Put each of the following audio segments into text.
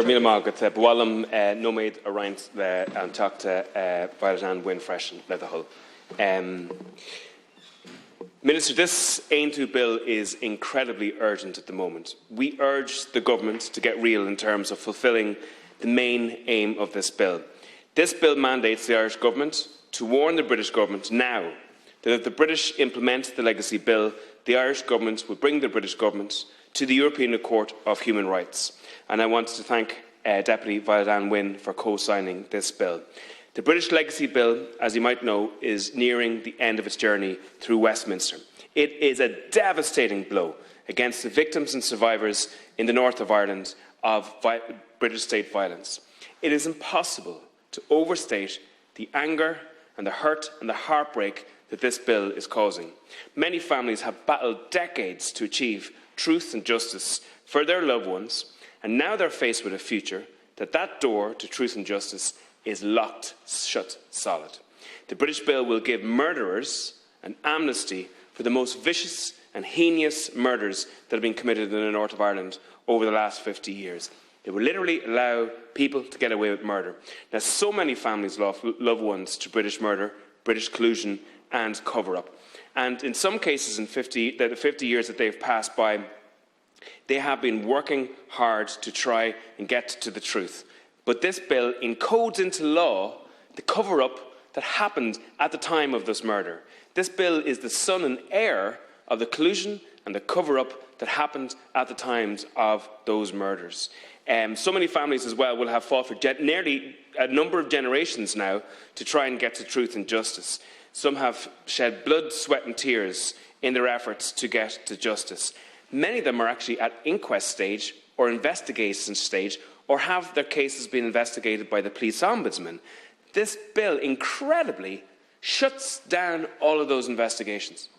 Mila Margaret, Bwalam Nomaid Araint and Takta Violet Win Freshen Leatherhull. Minister, this Aonú Bill is incredibly urgent at the moment. We urge the government to get real in terms of fulfilling the main aim of this bill. This bill mandates the Irish government to warn the British government now that if the British implement the legacy bill, the Irish government will bring the British government to the European Court of Human Rights. And I want to thank Deputy Violet Wynne for co-signing this bill. The British Legacy Bill, as you might know, is nearing the end of its journey through Westminster. It is a devastating blow against the victims and survivors in the north of Ireland of British state violence. It is impossible to overstate the anger and the hurt and the heartbreak that this bill is causing. Many families have battled decades to achieve truth and justice for their loved ones, and now they're faced with a future that door to truth and justice is locked shut solid. The British bill will give murderers an amnesty for the most vicious and heinous murders that have been committed in the north of Ireland over the last 50 years. It will literally allow people to get away with murder. Now, so many families lost loved ones to British murder, British collusion and cover-up. And in some cases, in the 50 years that they've passed by, they have been working hard to try and get to the truth. But this bill encodes into law the cover-up that happened at the time of this murder. This bill is the son and heir of the collusion and the cover-up that happened at the times of those murders. So many families as well will have fought for nearly a number of generations now to try and get to truth and justice. Some have shed blood, sweat and tears in their efforts to get to justice. Many of them are actually at inquest stage or investigation stage, or have their cases been investigated by the police ombudsman. This bill, incredibly, shuts down all of those investigations.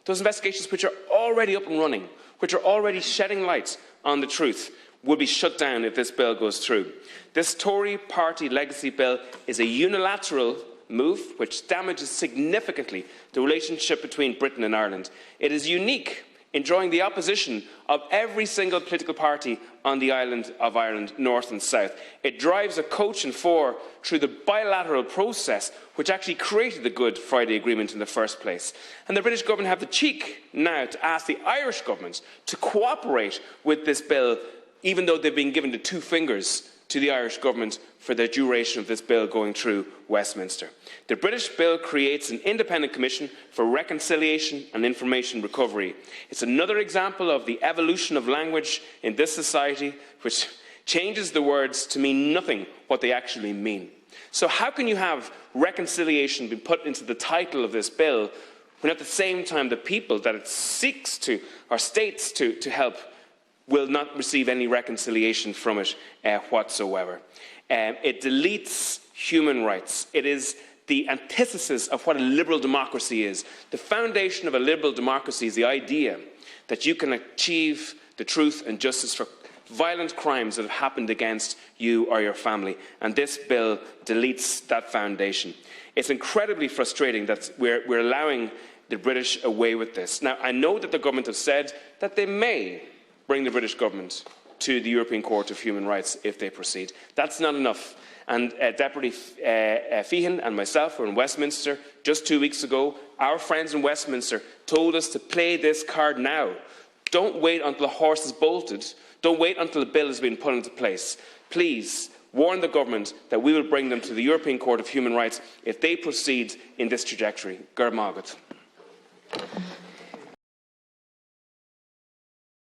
Those investigations which are already up and running, which are already shedding light on the truth, will be shut down if this bill goes through. This Tory party legacy bill is a unilateral move which damages significantly the relationship between Britain and Ireland. It is unique in drawing the opposition of every single political party on the island of Ireland, north and south. It drives a coach and four through the bilateral process which actually created the Good Friday Agreement in the first place. And the British government have the cheek now to ask the Irish government to cooperate with this bill, even though they've been given the two fingers to the Irish government for the duration of this bill going through Westminster. The British bill creates an independent commission for reconciliation and information recovery. It's another example of the evolution of language in this society, which changes the words to mean nothing what they actually mean. So how can you have reconciliation be put into the title of this bill when at the same time the people that it seeks to, or states to help, will not receive any reconciliation from it whatsoever? It deletes human rights. It is the antithesis of what a liberal democracy is. The foundation of a liberal democracy is the idea that you can achieve the truth and justice for violent crimes that have happened against you or your family. And this bill deletes that foundation. It's incredibly frustrating that we're allowing the British away with this. Now, I know that the government have said that they may bring the British government to the European Court of Human Rights if they proceed. That's not enough. And Deputy Feehan and myself were in Westminster just 2 weeks ago. Our friends in Westminster told us to play this card now. Don't wait until the horse is bolted. Don't wait until the bill has been put into place. Please warn the government that we will bring them to the European Court of Human Rights if they proceed in this trajectory. Gur Margaret.